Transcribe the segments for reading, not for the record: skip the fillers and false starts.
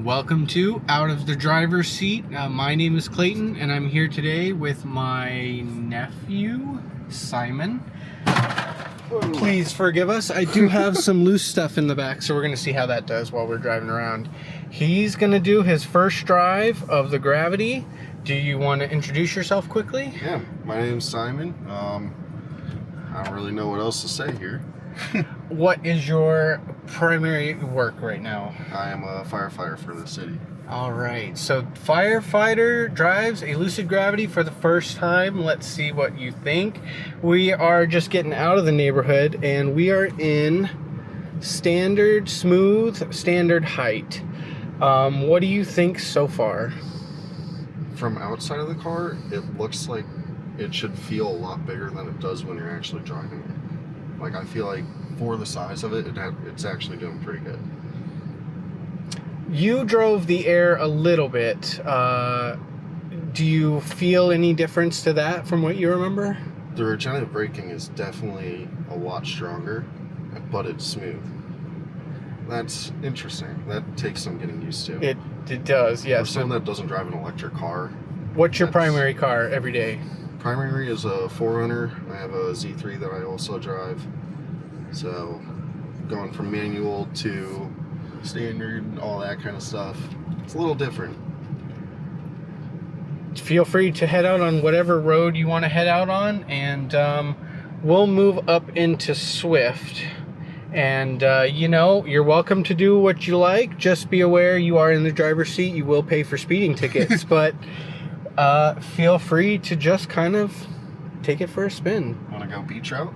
welcome to Out of the Driver's Seat. My name is Clayton, and I'm here today with my nephew, Simon. Please forgive us. I do have some loose stuff in the back, so we're going to see how that does while we're driving around. He's going to do his first drive of the Gravity. Do you want to introduce yourself quickly? Yeah, my name's Simon. I don't really know what else to say here. What is your primary work right now? I am a firefighter for the city. All right, so firefighter drives a Lucid Gravity for the first time. Let's see what you think. We are just getting out of the neighborhood, and we are in standard smooth, standard height. What do you think so far? From outside of the car, it looks like it should feel a lot bigger than it does when you're actually driving it. Like, I feel like for the size of it, it's actually doing pretty good. You drove the Air a little bit. Do you feel any difference to that from what you remember? The regenerative braking is definitely a lot stronger, but it's smooth. That's interesting. That takes some getting used to. It does, yes. For someone that doesn't drive an electric car. What's your primary car every day? Primary is a 4Runner. I have a Z3 that I also drive. So, going from manual to standard, all that kind of stuff. It's a little different. Feel free to head out on whatever road you want to head out on, and we'll move up into Swift. And, you're welcome to do what you like. Just be aware you are in the driver's seat. You will pay for speeding tickets, but feel free to just kind of take it for a spin. Want to go beach route?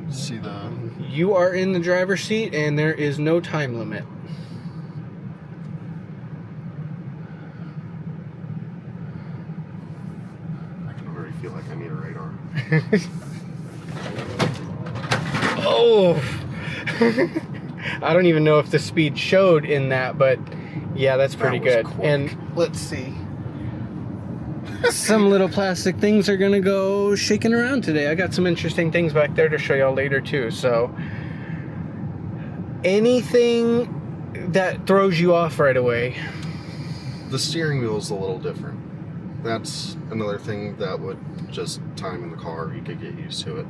See the... You are in the driver's seat, and there is no time limit. I can already feel like I need a radar. Oh! I don't even know if the speed showed in that, but yeah, that's pretty good. Quick. And let's see. Some little plastic things are gonna go shaking around today. I got some interesting things back there to show y'all later too. So anything that throws you off right away? The steering wheel is a little different. That's another thing that would just time in the car. You could get used to it.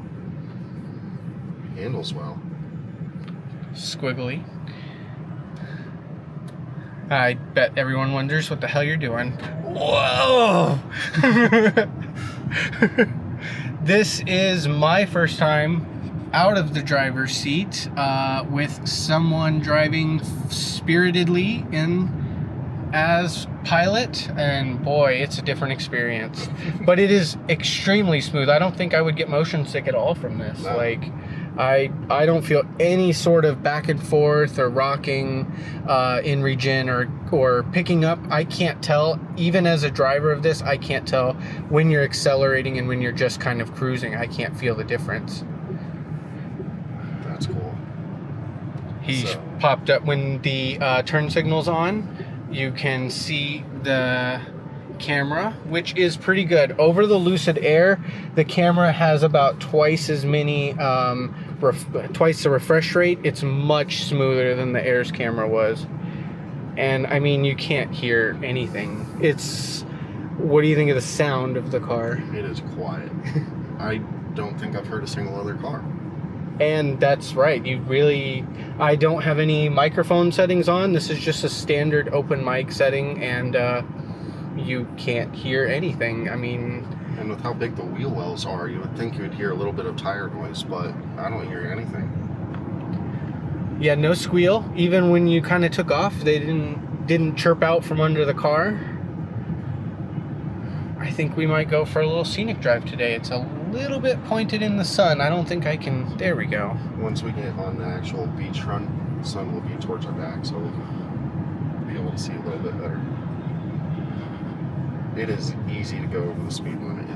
Handles well. Squiggly. I bet everyone wonders what the hell you're doing. Whoa! This is my first time out of the driver's seat with someone driving spiritedly in as pilot, and boy, it's a different experience. But it is extremely smooth. I don't think I would get motion sick at all from this. No. Like, I don't feel any sort of back and forth or rocking in regen or picking up. I can't tell, even as a driver of this, I can't tell when you're accelerating and when you're just kind of cruising. I can't feel the difference. That's cool. He's popped up when the turn signal's on. You can see the camera, which is pretty good. Over the Lucid Air, the camera has about twice as many twice the refresh rate. It's much smoother than the Air's camera was, and I mean, you can't hear anything. What do you think of the sound of the car? It is quiet. I don't think I've heard a single other car. And that's right. I don't have any microphone settings on. This is just a standard open mic setting, and you can't hear anything. I mean, and with how big the wheel wells are, you would think you would hear a little bit of tire noise, but I don't hear anything. Yeah, no squeal. Even when you kind of took off, they didn't chirp out from under the car. I think we might go for a little scenic drive today. It's a little bit pointed in the sun. I don't think I can... There we go. Once we get on the actual beach run, the sun will be towards our back, so we'll be able to see a little bit better. It is easy to go over the speed limit.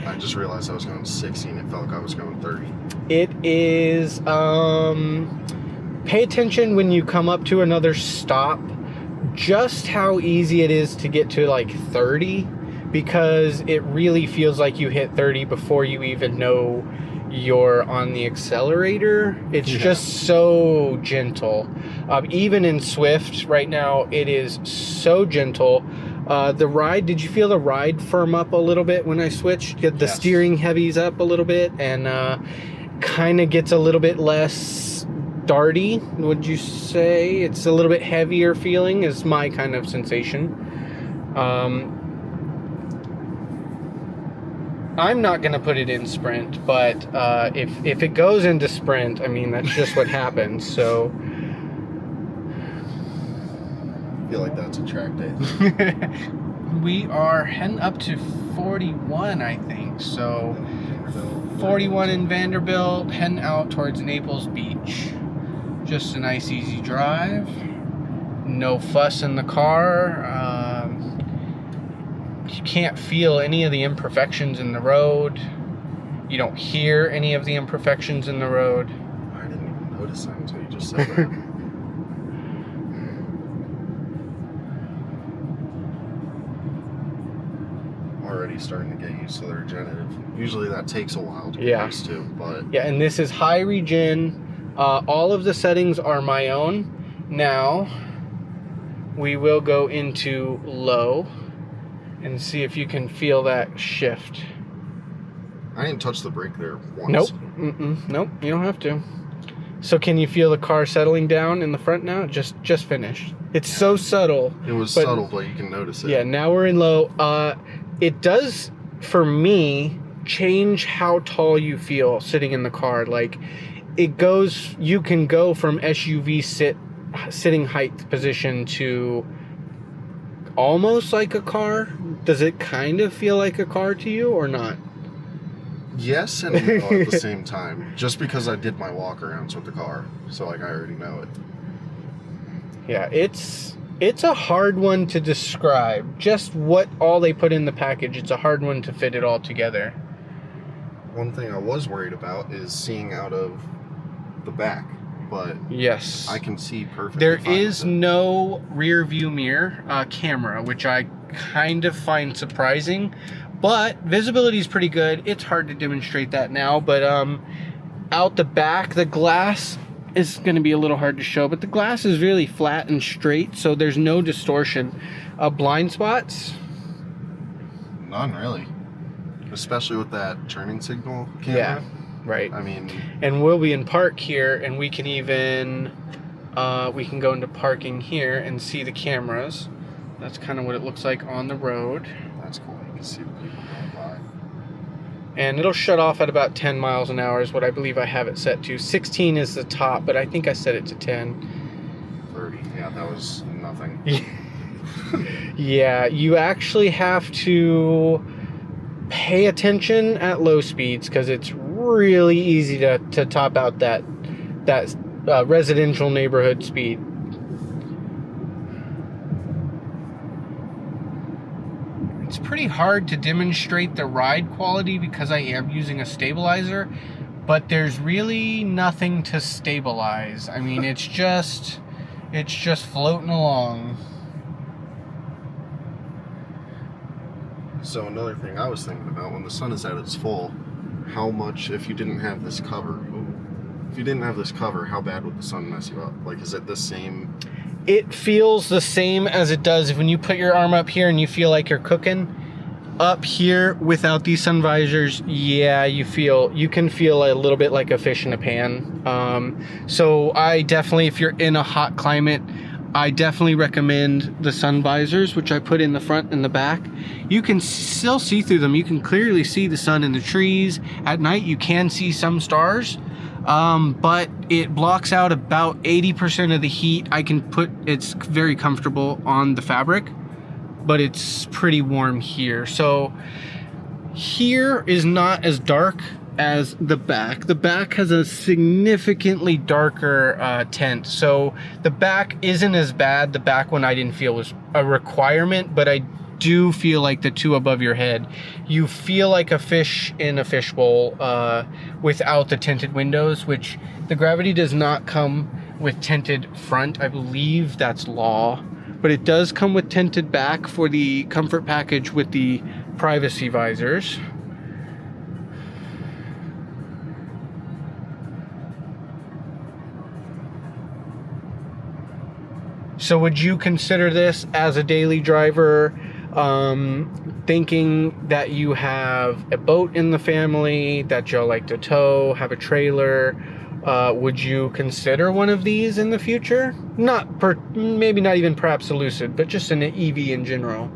I just realized I was going 60 and it felt like I was going 30. It is... Pay attention when you come up to another stop, just how easy it is to get to like 30, because it really feels like you hit 30 before you even know you're on the accelerator. It's just so gentle. Even in Swift right now, it is so gentle. The ride, did you feel the ride firm up a little bit when I switched? The Yes. steering heavies up a little bit, and kind of gets a little bit less darty, would you say? It's a little bit heavier feeling is my kind of sensation. I'm not going to put it in sprint, but if it goes into sprint, I mean, that's just what happens. So I feel like that's a track day. we are heading up to 41, I think. So 41 in Vanderbilt, heading out towards Naples Beach. Just a nice, easy drive. No fuss in the car. You can't feel any of the imperfections in the road. You don't hear any of the imperfections in the road. I didn't even notice that until you just said that. Already starting to get used to the regenerative. Usually that takes a while to get used to, but yeah, and this is high regen. All of the settings are my own. Now we will go into low and see if you can feel that shift. I didn't touch the brake there once. Nope. Nope, you don't have to. So can you feel the car settling down in the front now? Just finished. It's so subtle. It was subtle, but you can notice it. Yeah, now we're in low. It does, for me, change how tall you feel sitting in the car. Like, it goes, you can go from SUV sitting height position to almost like a car. Does it kind of feel like a car to you or not? Yes and no at the same time. Just because I did my walk arounds with the car. So like I already know it. Yeah, it's a hard one to describe. Just what all they put in the package, it's a hard one to fit it all together. One thing I was worried about is seeing out of the back. But yes, I can see perfectly. There is no rear view mirror camera, which I kind of find surprising, but visibility is pretty good. It's hard to demonstrate that now, but out the back, the glass is going to be a little hard to show, but the glass is really flat and straight, so there's no distortion. Blind spots? None really, especially with that turning signal camera. Yeah. Right. I mean, and we'll be in park here, and we can even we can go into parking here and see the cameras. That's kind of what it looks like on the road. That's cool. You can see the people going by. And it'll shut off at about 10 miles an hour is what I believe I have it set to. 16 is the top, but I think I set it to 10. 30. Yeah, that was nothing. Yeah, you actually have to pay attention at low speeds because it's really easy to top out that residential neighborhood speed. It's pretty hard to demonstrate the ride quality because I am using a stabilizer, but there's really nothing to stabilize. I mean, it's just floating along. So another thing I was thinking about, when the sun is at its full, how much, if you didn't have this cover, how bad would the sun mess you up? Like, is it the same? It feels the same as it does when you put your arm up here and you feel like you're cooking. Up here without these sun visors, yeah, you can feel a little bit like a fish in a pan. So I definitely, if you're in a hot climate, I definitely recommend the sun visors, which I put in the front and the back. You can still see through them. You can clearly see the sun in the trees. At night, you can see some stars, but it blocks out about 80% of the heat. It's very comfortable on the fabric, but it's pretty warm here. So here is not as dark as the back. The back has a significantly darker tint, so the back isn't as bad. The back one I didn't feel was a requirement, but I do feel like the two above your head, you feel like a fish in a fishbowl without the tinted windows, which the Gravity does not come with tinted front. I believe that's law, but it does come with tinted back for the comfort package with the privacy visors. So would you consider this as a daily driver, thinking that you have a boat in the family that you'll like to tow, have a trailer? Would you consider one of these in the future? Maybe not even perhaps a Lucid, but just an EV in general.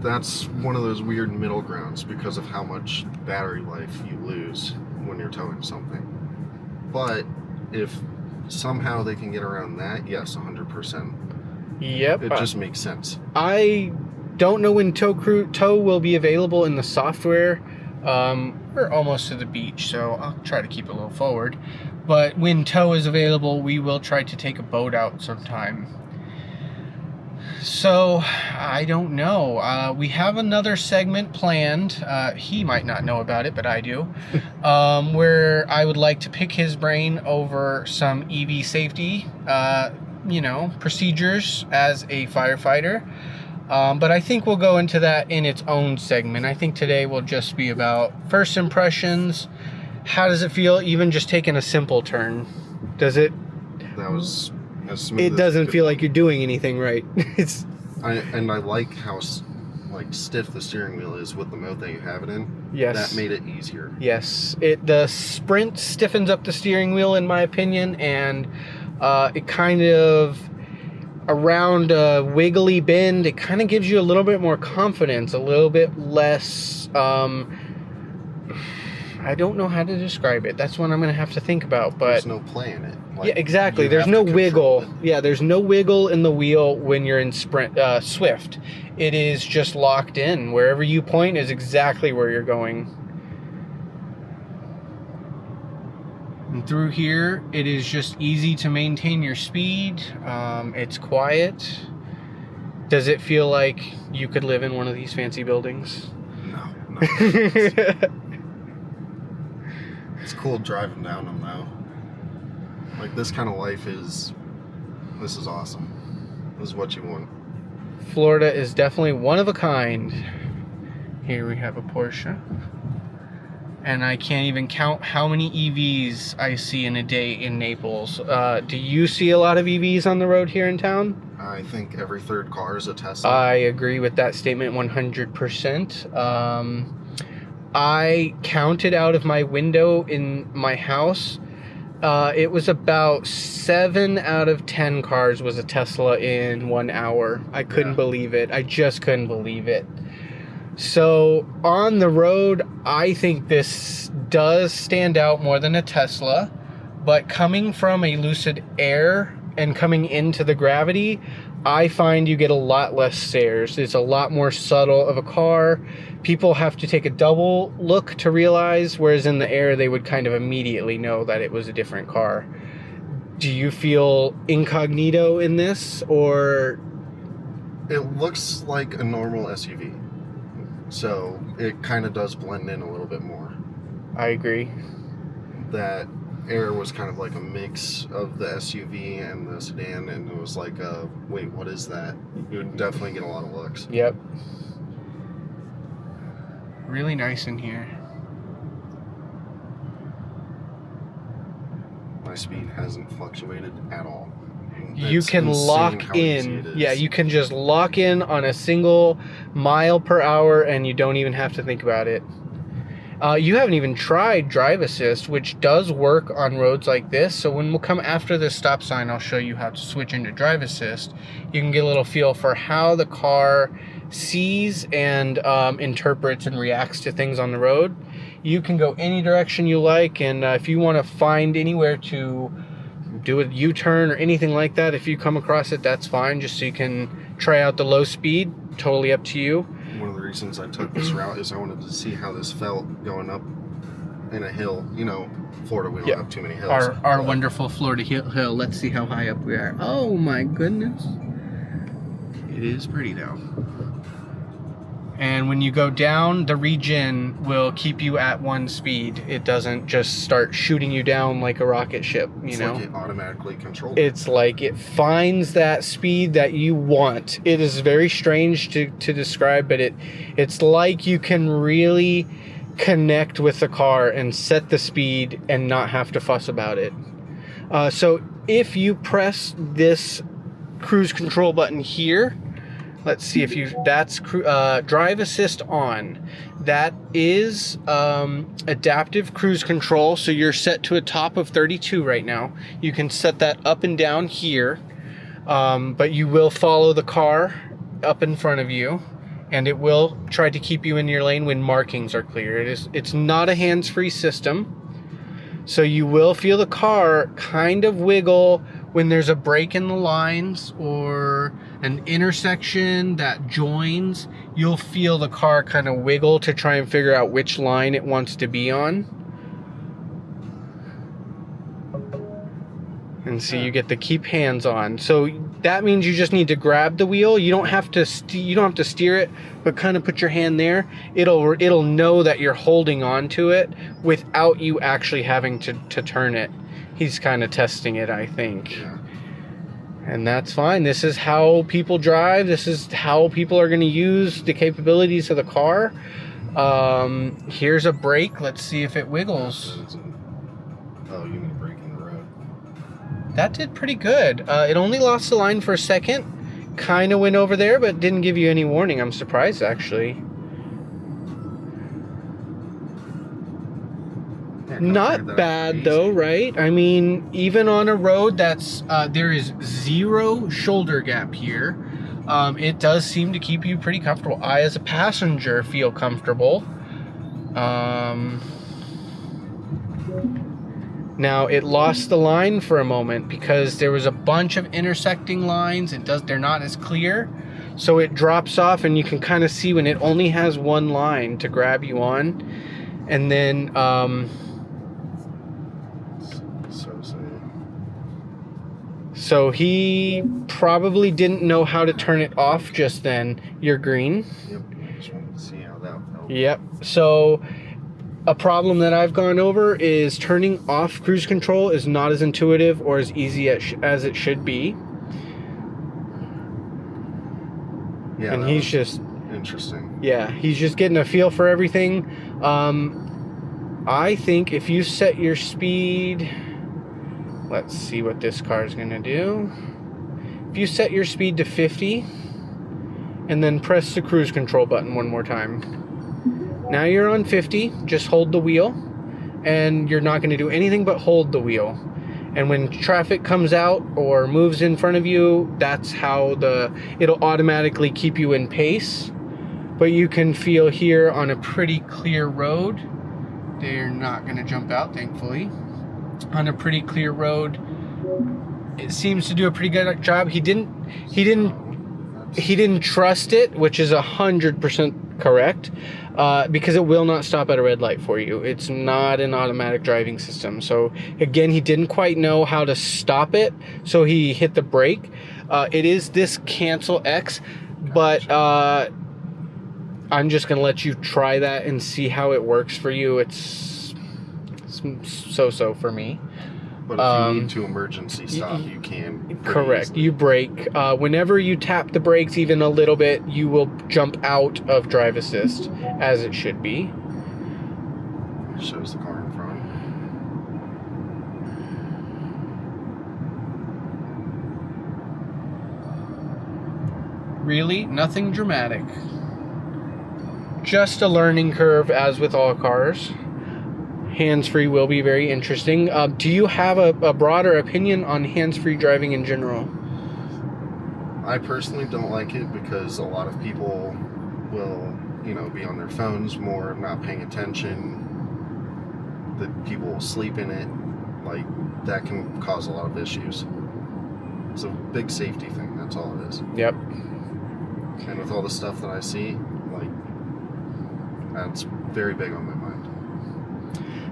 That's one of those weird middle grounds because of how much battery life you lose when you're towing something. But if somehow they can get around that, yes, 100%. Yep. It just makes sense. I don't know when tow will be available in the software. We're almost to the beach, so I'll try to keep it a little forward. But when tow is available, we will try to take a boat out sometime. So, I don't know. We have another segment planned. He might not know about it, but I do. Where I would like to pick his brain over some EV safety, procedures as a firefighter. But I think we'll go into that in its own segment. I think today will just be about first impressions. How does it feel even just taking a simple turn? Does it... That was as smooth. It doesn't feel like you're doing anything right. I like how stiff the steering wheel is with the mode that you have it in. Yes. That made it easier. Yes. The Sprint stiffens up the steering wheel, in my opinion, and it kind of... around a wiggly bend, it kind of gives you a little bit more confidence, a little bit less, I don't know how to describe it. That's what I'm going to have to think about, but... There's no play in it. Yeah, exactly. There's no wiggle. Yeah, there's no wiggle in the wheel when you're in Swift. It is just locked in. Wherever you point is exactly where you're going. And through here, it is just easy to maintain your speed. It's quiet. Does it feel like you could live in one of these fancy buildings? No. It's cool driving down them though. Like this kind of life this is awesome. This is what you want. Florida is definitely one of a kind. Here we have a Porsche. And I can't even count how many EVs I see in a day in Naples. Do you see a lot of EVs on the road here in town? I think every third car is a Tesla. I agree with that statement 100%. I counted out of my window in my house. It was about 7 out of 10 cars was a Tesla in 1 hour. I couldn't believe it. I just couldn't believe it. So on the road, I think this does stand out more than a Tesla, but coming from a Lucid Air and coming into the Gravity, I find you get a lot less stares. It's a lot more subtle of a car. People have to take a double look to realize, whereas in the Air, they would kind of immediately know that it was a different car. Do you feel incognito in this, or? It looks like a normal SUV. So it kind of does blend in a little bit more. I agree. That Air was kind of like a mix of the SUV and the sedan, and it was like, wait, what is that? You would definitely get a lot of looks. Yep. Really nice in here. My speed hasn't fluctuated at all. You It's can insane lock how easy in. it is. Yeah, you can just lock in on a single mile per hour and you don't even have to think about it. You haven't even tried Drive Assist, which does work on roads like this. So when we'll come after this stop sign, I'll show you how to switch into Drive Assist. You can get a little feel for how the car sees and interprets and reacts to things on the road. You can go any direction you like, and if you want to find anywhere to do a U-turn or anything like that, if you come across it, that's fine, just so you can try out the low speed. Totally up to you. One of the reasons I took this route is I wanted to see how this felt going up in a hill. You know, Florida, we don't have too many hills. Our wonderful Florida hill. Let's see how high up we are. Oh my goodness. It is pretty though. And when you go down, the regen will keep you at one speed. It doesn't just start shooting you down like a rocket ship, you know? It's like it automatically controls. It's like it finds that speed that you want. It is very strange to describe, but it's like you can really connect with the car and set the speed and not have to fuss about it. So if you press this cruise control button here. Let's see if you, that's drive assist on. That is adaptive cruise control. So you're set to a top of 32 right now. You can set that up and down here, but you will follow the car up in front of you, and it will try to keep you in your lane when markings are clear. It's not a hands-free system. So you will feel the car kind of wiggle when there's a break in the lines or an intersection that joins. You'll feel the car kind of wiggle to try and figure out which line it wants to be on. And so you get the keep hands on. So that means you just need to grab the wheel. You don't have to steer it, but kind of put your hand there. It'll know that you're holding on to it without you actually having to turn it. He's kind of testing it, I think. Yeah. And that's fine. This is how people drive. This is how people are going to use the capabilities of the car. Here's a brake. Let's see if it wiggles. Oh, you mean brake in the road. That did pretty good. It only lost the line for a second. Kind of went over there, but didn't give you any warning. I'm surprised, actually. Yeah, Not bad, though, right? I mean, even on a road that's there is zero shoulder gap here, it does seem to keep you pretty comfortable. I, as a passenger, feel comfortable. Now, it lost the line for a moment because there was a bunch of intersecting lines. They're not as clear. So it drops off, and you can kind of see when it only has one line to grab you on. And then so he probably didn't know how to turn it off just then. You're green. Yep. I just wanted to see how that felt. Yep. So a problem that I've gone over is turning off cruise control is not as intuitive or as easy as it should be. Yeah, and he's just interesting. Yeah, he's just getting a feel for everything. I think if you set your speed, let's see what this car is gonna do. If you set your speed to 50 and then press the cruise control button one more time. Now you're on 50, just hold the wheel, and you're not gonna do anything but hold the wheel. And when traffic comes out or moves in front of you, that's how it'll automatically keep you in pace. But you can feel here on a pretty clear road, they're not gonna jump out, thankfully. On a pretty clear road, it seems to do a pretty good job. He didn't trust it, which is 100% correct, because it will not stop at a red light for you. It's not an automatic driving system. So again, he didn't quite know how to stop it, so he hit the brake. It is this cancel X, but I'm just gonna let you try that and see how it works for you. It's so-so for me. But if you need to emergency stop, you can. Correct. Easily. You brake. Whenever you tap the brakes even a little bit, you will jump out of drive assist, as it should be. Shows the car in front. Really, nothing dramatic. Just a learning curve, as with all cars. Hands-free will be very interesting. Do you have a broader opinion on hands-free driving in general? I personally don't like it because a lot of people will, be on their phones more, not paying attention. The people will sleep in it. Like, that can cause a lot of issues. It's a big safety thing, that's all it is. Yep. And with all the stuff that I see, that's very big on my mind.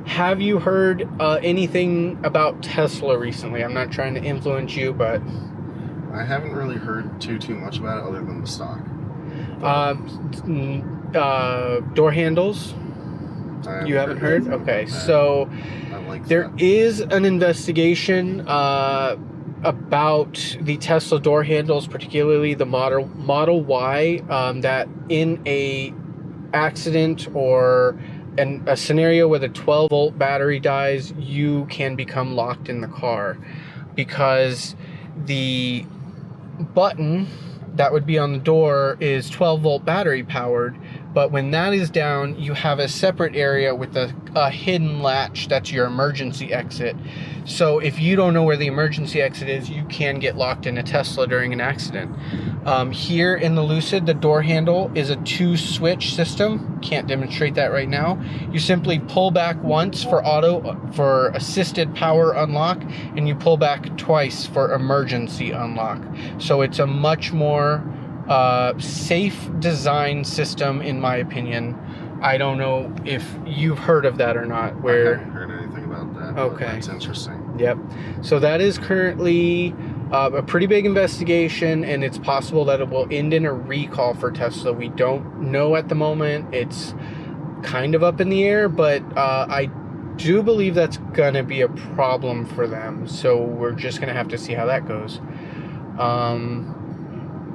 Have you heard anything about Tesla recently? I'm not trying to influence you, but I haven't really heard too much about it other than the stock. Door handles? You haven't heard? Okay, so there is an investigation about the Tesla door handles, particularly the Model Y, that in a accident or a scenario where the 12-volt battery dies, you can become locked in the car because the button that would be on the door is 12-volt battery powered, but when that is down, you have a separate area with a hidden latch that's your emergency exit. So if you don't know where the emergency exit is, you can get locked in a Tesla during an accident. Here in the Lucid, the door handle is a 2-switch system. Can't demonstrate that right now. You simply pull back once for assisted power unlock, and you pull back twice for emergency unlock. So it's a much more safe design system, in my opinion. I don't know if you've heard of that or not. I haven't heard anything about that. Okay. That's interesting. Yep. So that is currently a pretty big investigation, and it's possible that it will end in a recall for Tesla. We don't know at the moment. It's kind of up in the air, but I do believe that's going to be a problem for them. So we're just going to have to see how that goes.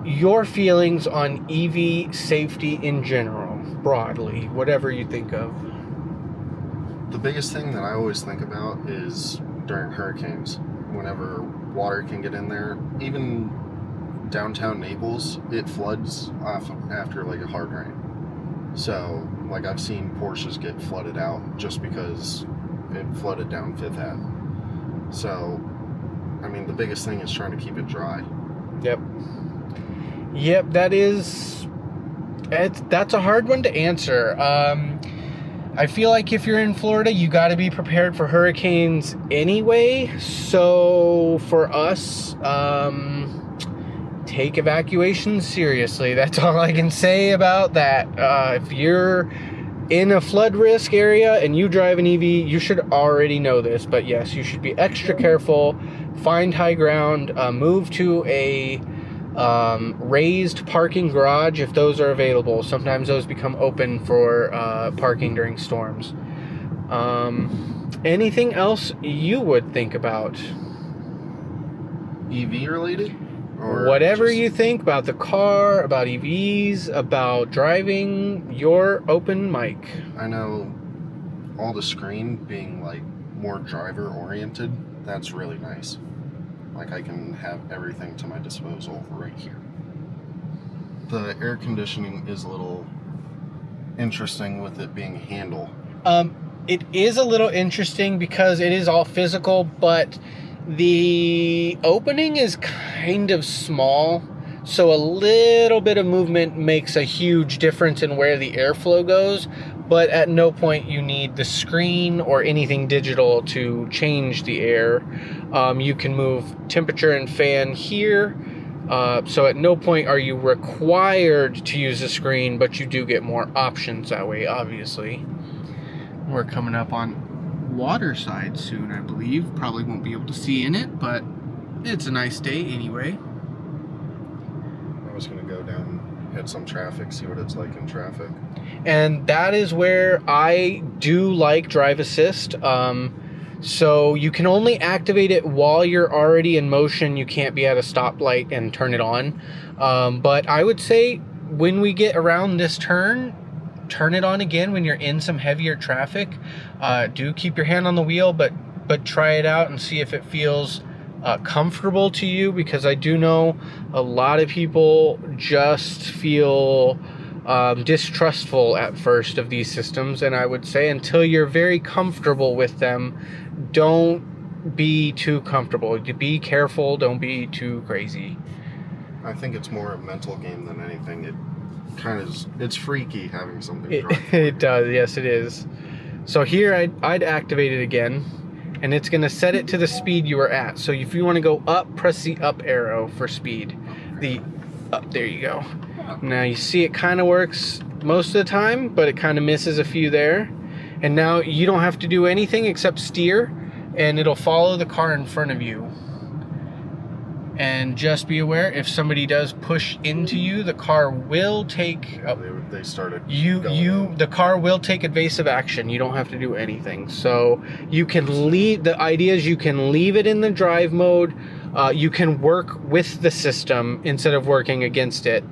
Your feelings on EV safety in general, broadly, whatever you think of. The biggest thing that I always think about is during hurricanes, whenever water can get in there. Even downtown Naples, it floods off after like a hard rain. So, like, I've seen Porsches get flooded out just because it flooded down Fifth Ave. So, I mean, the biggest thing is trying to keep it dry. Yep, that's a hard one to answer. I feel like if you're in Florida, you got to be prepared for hurricanes anyway. So for us, take evacuations seriously. That's all I can say about that. If you're in a flood risk area and you drive an EV, you should already know this. But yes, you should be extra careful. Find high ground. Move to a raised parking garage if those are available. Sometimes those become open for parking during storms. Anything else you would think about? EV related? Or whatever you think about the car, about EVs, about driving, your open mic. I know all the screen being like more driver oriented, that's really nice. Like, I can have everything to my disposal right here. The air conditioning is a little interesting with it being a handle. It is a little interesting because it is all physical, but the opening is kind of small. So a little bit of movement makes a huge difference in where the airflow goes. But at no point you need the screen or anything digital to change the air. You can move temperature and fan here. So at no point are you required to use the screen, but you do get more options that way, obviously. We're coming up on Waterside soon, I believe. Probably won't be able to see in it, but it's a nice day anyway. I was going to go down, hit some traffic, see what it's like in traffic. And that is where I do like drive assist. So you can only activate it while you're already in motion. You can't be at a stoplight and turn it on. But I would say when we get around this turn it on again when you're in some heavier traffic. Do keep your hand on the wheel, but try it out and see if it feels comfortable to you, because I do know a lot of people just feel distrustful at first of these systems, and I would say until you're very comfortable with them, don't be too comfortable. Be careful, don't be too crazy. I think it's more a mental game than anything. It kind of it's freaky having something drive. It does, yes it is. So here I'd activate it again, and it's going to set it to the speed you were at. So if you want to go up, press the up arrow for speed. The up, there you go. Now you see it kind of works most of the time, but it kind of misses a few there. And now you don't have to do anything except steer, and it'll follow the car in front of you. And just be aware, if somebody does push into you, the car will take they started the car will take evasive action. You don't have to do anything. So you can leave. The idea is you can leave it in the drive mode. You can work with the system instead of working against it.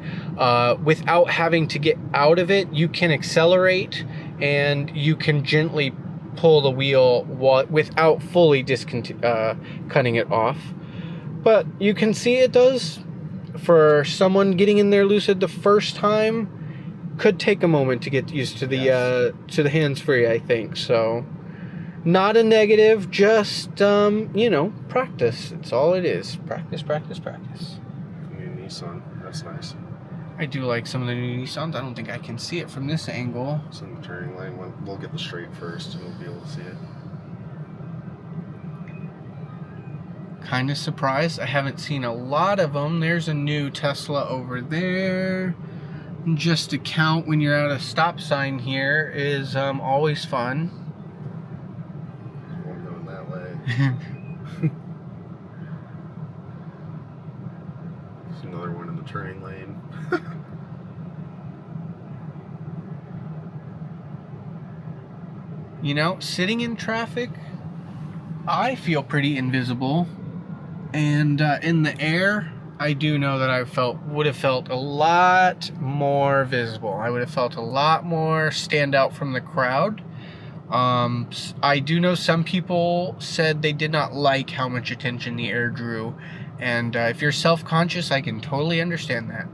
Without having to get out of it, you can accelerate and you can gently pull the wheel without fully cutting it off. But you can see it does for someone getting in their Lucid the first time, could take a moment to get used to the hands-free, I think. So, not a negative, just practice. It's all it is. Practice, practice, practice. New Nissan, that's nice. I do like some of the new Nissans. I don't think I can see it from this angle. It's in the turning lane. We'll get the straight first, and we'll be able to see it. Kind of surprised. I haven't seen a lot of them. There's a new Tesla over there. Just to count when you're at a stop sign here is always fun. Won't go in that way. There's another one in the turning lane. Sitting in traffic, I feel pretty invisible. And in the air, I do know that I would have felt a lot more visible. I would have felt a lot more stand out from the crowd. I do know some people said they did not like how much attention the air drew. And if you're self-conscious, I can totally understand that.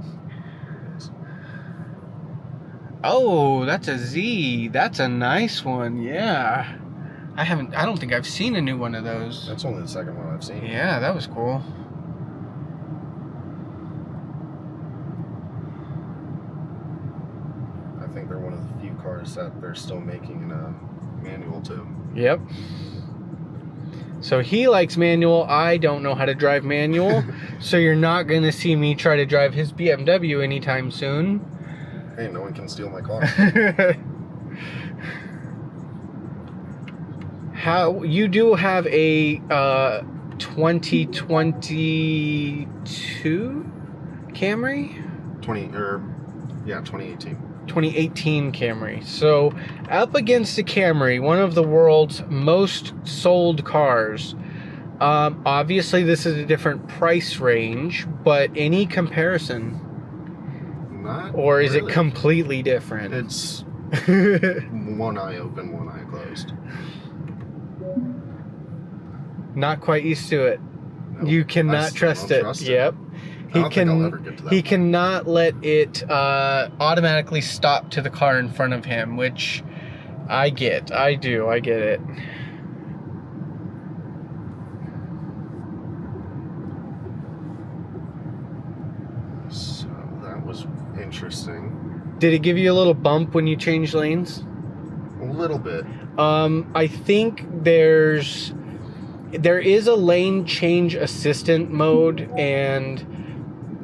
Oh, that's a Z. That's a nice one. Yeah. I don't think I've seen a new one of those. That's only the second one I've seen. Yeah, that was cool. I think they're one of the few cars that they're still making in a manual too. Yep. So he likes manual. I don't know how to drive manual. So you're not going to see me try to drive his BMW anytime soon. Hey, no one can steal my car. How you do have a 2022 Camry? 2018. 2018 Camry. So up against the Camry, one of the world's most sold cars. Obviously, this is a different price range, but any comparison? Not or is really. It completely different? It's one eye open, one eye closed. Not quite used to it. Nope. You cannot trust it. Yep. I don't think I'll ever get to that He point. cannot let it automatically stop to the car in front of him, which I get. I get it. So that was interesting. Did it give you a little bump when you changed lanes? A little bit. I think there is a lane change assistant mode, and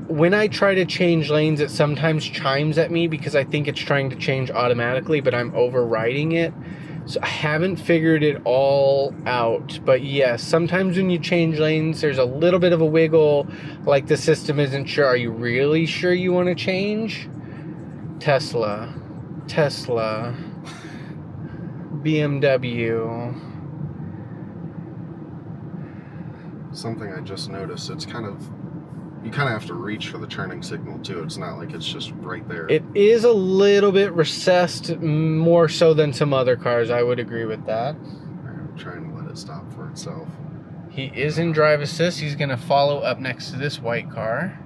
when I try to change lanes, it sometimes chimes at me because I think it's trying to change automatically, but I'm overriding it. So I haven't figured it all out. But yes, sometimes when you change lanes, there's a little bit of a wiggle, like the system isn't sure. Are you really sure you want to change? Tesla, BMW. Something I just noticed, you kind of have to reach for the turning signal too. It's not like it's just right there. It is a little bit recessed, more so than some other cars. I would agree with that. I'm trying to let it stop for itself. He is in drive assist. He's going to follow up next to this white car.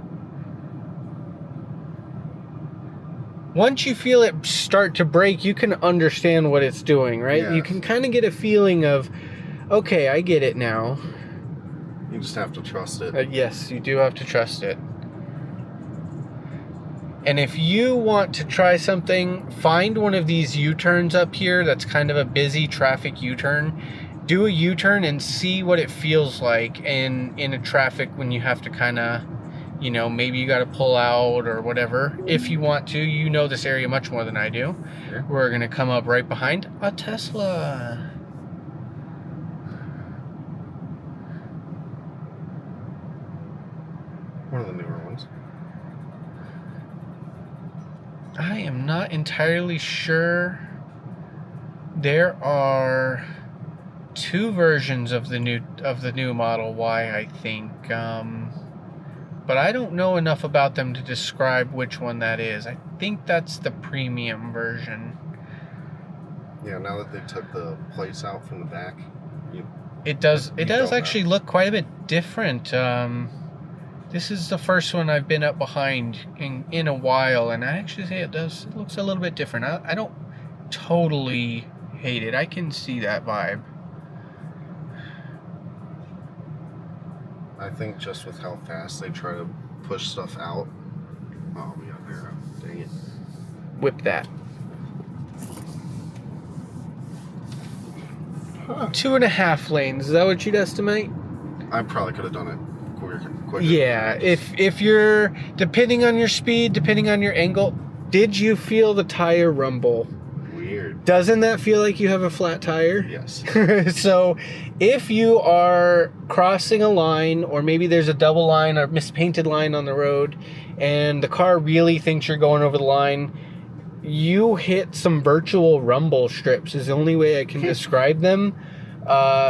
Once you feel it start to brake, you can understand what it's doing, right? Yeah. You can kind of get a feeling of, okay, I get it now. You just have to trust it. Yes, you do have to trust it. And if you want to try something, find one of these U-turns up here that's kind of a busy traffic U-turn. Do a U-turn and see what it feels like in a traffic when you have to kind of, maybe you got to pull out or whatever. If you want to, you know this area much more than I do. Yeah. We're going to come up right behind a Tesla. One of the newer ones. I am not entirely sure. There are two versions of the new Model Y, I think. But I don't know enough about them to describe which one that is. I think that's the premium version. Yeah, now that they took the plates out from the back, It does don't actually look quite a bit different. This is the first one I've been up behind in a while, and I actually say it looks a little bit different. I don't totally hate it. I can see that vibe. I think just with how fast they try to push stuff out. Oh, we got there. Dang it. Whip that. 2.5 lanes. Is that what you'd estimate? I probably could have done it quicker. Yeah, if you're, depending on your speed, depending on your angle, did you feel the tire rumble? Weird. Doesn't that feel like you have a flat tire? Yes. So if you are crossing a line, or maybe there's a double line or mispainted line on the road, and the car really thinks you're going over the line, you hit some virtual rumble strips is the only way I can describe them.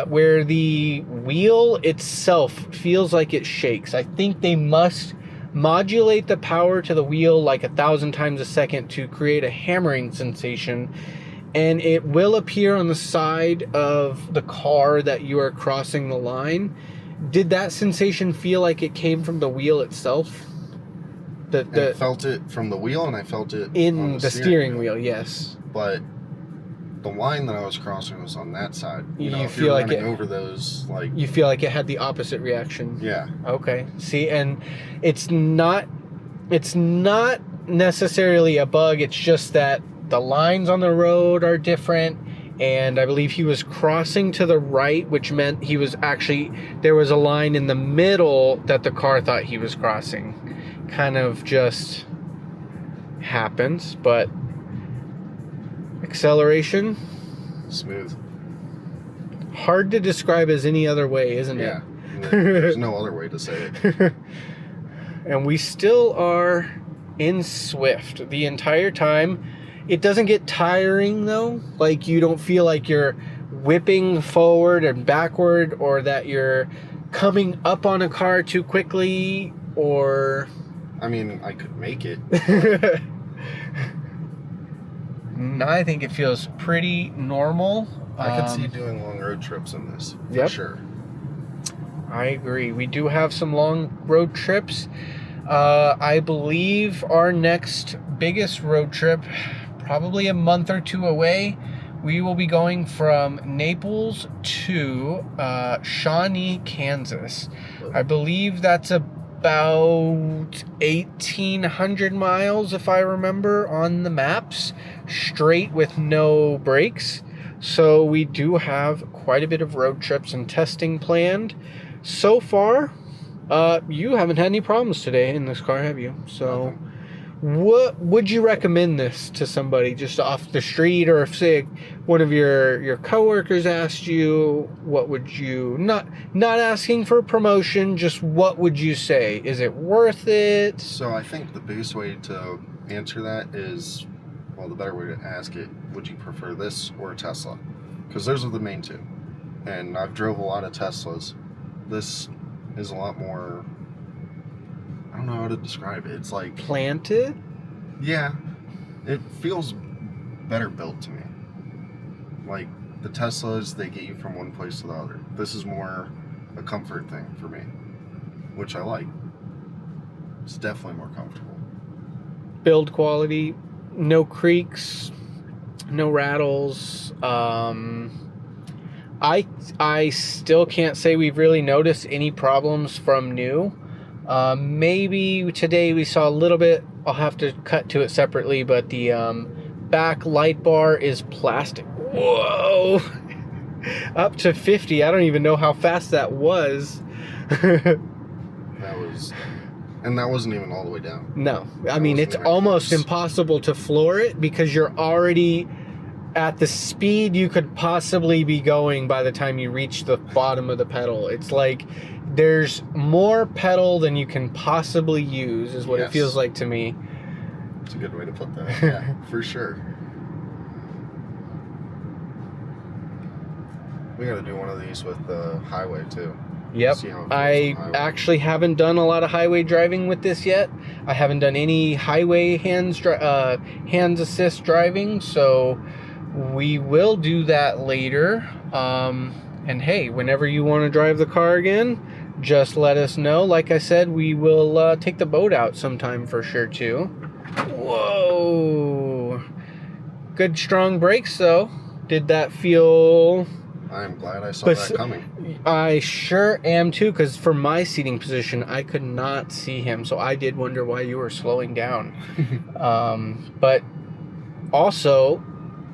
Where the wheel itself feels like it shakes. I think they must modulate the power to the wheel like 1,000 times a second to create a hammering sensation, and it will appear on the side of the car that you are crossing the line. Did that sensation feel like it came from the wheel itself? I felt it from the wheel, and I felt it in on the steering wheel, yes. But the line that I was crossing was on that side. You if feel you're like running over those, like, you feel like it had the opposite reaction. yeah. Okay. See, and it's not necessarily a bug. It's just that the lines on the road are different, and I believe he was crossing to the right, which meant there was a line in the middle that the car thought he was crossing. Kind of just happens, but acceleration, Smooth. hard to describe as any other way, isn't it? Yeah. There's no other way to say it. And we still are in Swift the entire time. It doesn't get tiring though. Like, you don't feel like you're whipping forward and backward, or that you're coming up on a car too quickly, or... I mean, I could make it. No, I think it feels pretty normal. I could see doing long road trips in this, for Yep. sure. I agree. We do have some long road trips. I believe our next biggest road trip, probably a month or two away, we will be going from Naples to Shawnee, Kansas. I believe that's about 1,800 miles, if I remember, on the maps, straight with no breaks. So we do have quite a bit of road trips and testing planned. So far, you haven't had any problems today in this car, have you? So what would you recommend this to somebody just off the street, or if, say, one of your coworkers asked you, what would you, not asking for a promotion, just what would you say? Is it worth it? So I think the biggest way to answer that is, well, the better way to ask it, would you prefer this or a Tesla? Because those are the main two. And I've drove a lot of Teslas. This is a lot more, I don't know how to describe it. It's like... Planted? Yeah. It feels better built to me. Like, the Teslas, they get you from one place to the other. This is more a comfort thing for me, which I like. It's definitely more comfortable. Build quality, no creaks, no rattles. I still can't say we've really noticed any problems from new. Maybe today we saw a little bit. I'll have to cut to it separately, but the back light bar is plastic. Whoa! Up to 50. I don't even know how fast that was. And that wasn't even all the way down. No. I mean, it's almost impossible to floor it, because you're already at the speed you could possibly be going by the time you reach the bottom of the pedal. It's like there's more pedal than you can possibly use, is what it feels like to me. It's a good way to put that. Yeah, for sure. We got to do one of these with the highway too. Yep. I actually haven't done a lot of highway driving with this yet. I haven't done any highway hands assist driving, so we will do that later. And hey, whenever you want to drive the car again, just let us know. Like I said, we will take the boat out sometime for sure too. Whoa. Good strong brakes though. Did that feel... I'm glad I saw that coming. I sure am too, because from my seating position, I could not see him. So I did wonder why you were slowing down. But also,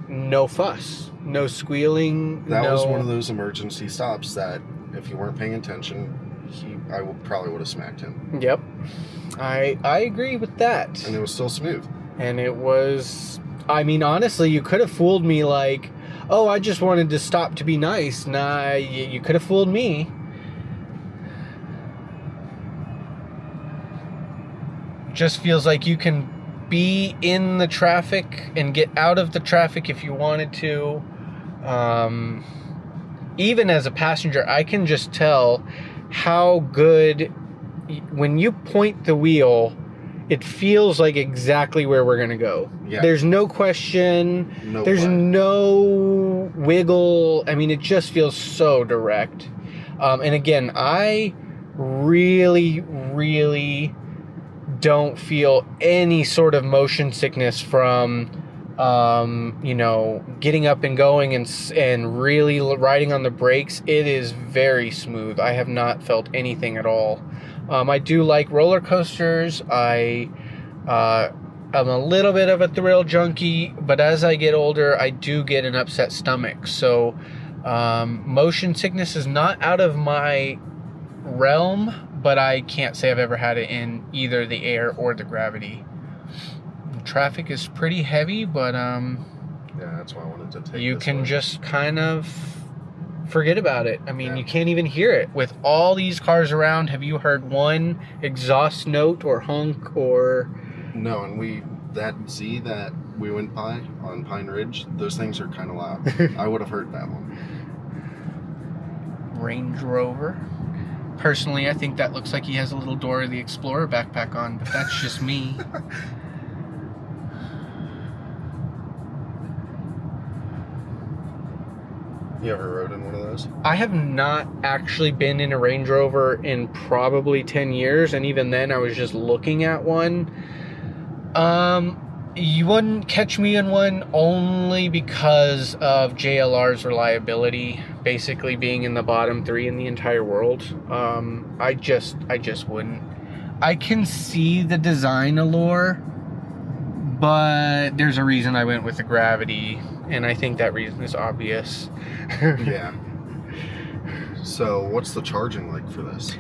no fuss, no squealing. That was one of those emergency stops that if you weren't paying attention, I probably would have smacked him. Yep. I agree with that. And it was still smooth. And it was... I mean, honestly, you could have fooled me like... Oh, I just wanted to stop to be nice. Nah, you could have fooled me. Just feels like you can be in the traffic and get out of the traffic if you wanted to. Even as a passenger, I can just tell how good... When you point the wheel, it feels like exactly where we're going to go. Yeah. There's no question. There's no wiggle. I mean, it just feels so direct. And again, I really, really don't feel any sort of motion sickness from, getting up and going and really riding on the brakes. It is very smooth. I have not felt anything at all. I do like roller coasters. I'm a little bit of a thrill junkie, but as I get older, I do get an upset stomach. So motion sickness is not out of my realm, but I can't say I've ever had it in either the air or the gravity. The traffic is pretty heavy, but yeah, that's why I wanted to take you can just kind of forget about it. I mean, you can't even hear it. With all these cars around, have you heard one exhaust note or honk or... No, and that Z that we went by on Pine Ridge, those things are kind of loud. I would have heard that one. Range Rover. Personally, I think that looks like he has a little Dora the Explorer backpack on, but that's just me. You ever rode in one of those? I have not actually been in a Range Rover in probably 10 years, and even then I was just looking at one. You wouldn't catch me in one only because of JLR's reliability, basically being in the bottom 3 in the entire world. I just wouldn't. I can see the design allure, but there's a reason I went with the Gravity, and I think that reason is obvious. Yeah. So what's the charging like for this?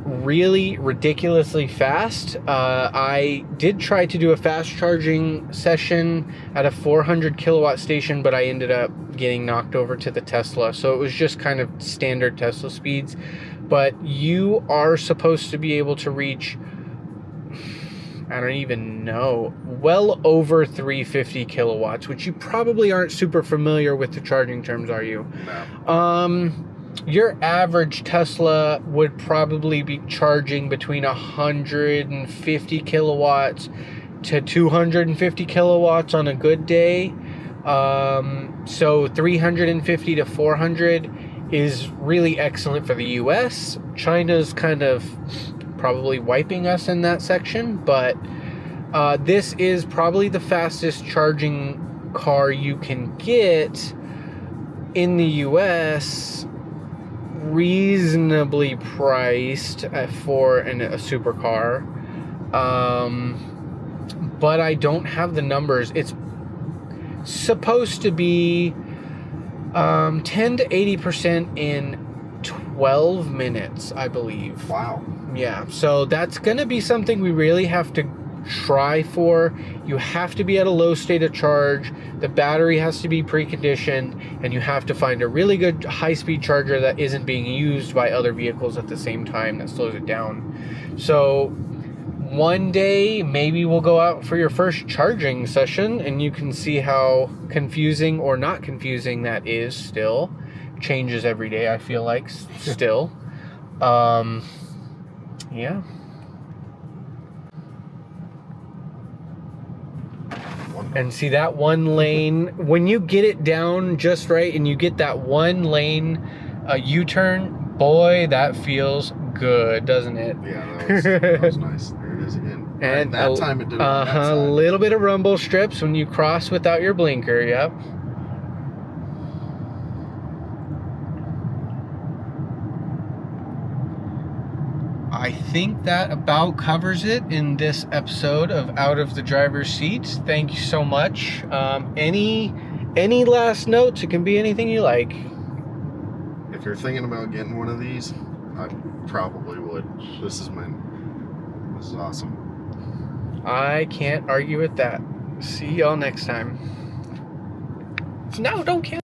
Really ridiculously fast. I did try to do a fast charging session at a 400 kilowatt station, but I ended up getting knocked over to the Tesla. So it was just kind of standard Tesla speeds. But you are supposed to be able to reach, I don't even know, well over 350 kilowatts, which you probably aren't super familiar with the charging terms, are you? No. Your average Tesla would probably be charging between 150 kilowatts to 250 kilowatts on a good day. So 350 to 400 is really excellent for the US. China's kind of probably wiping us in that section, but this is probably the fastest charging car you can get in the US, reasonably priced for a supercar. But I don't have the numbers. It's supposed to be 10 to 80% in 12 minutes, I believe. Wow. Yeah, so that's going to be something we really have to try for. You have to be at a low state of charge. The battery has to be preconditioned, and you have to find a really good high-speed charger that isn't being used by other vehicles at the same time that slows it down. So one day, maybe we'll go out for your first charging session, and you can see how confusing or not confusing that is still. Changes every day, I feel like, still. Yeah. And see that one lane, when you get it down just right and you get that one lane U-turn, boy, that feels good, doesn't it? Yeah, that was nice. There it is again. And that time it did it on that side. a little bit of rumble strips when you cross without your blinker. Yep. I think that about covers it in this episode of Out of the Driver's Seat. Thank you so much. Any last notes? It can be anything you like. If you're thinking about getting one of these, I probably would. This is awesome. I can't argue with that. See y'all next time. No, don't cancel.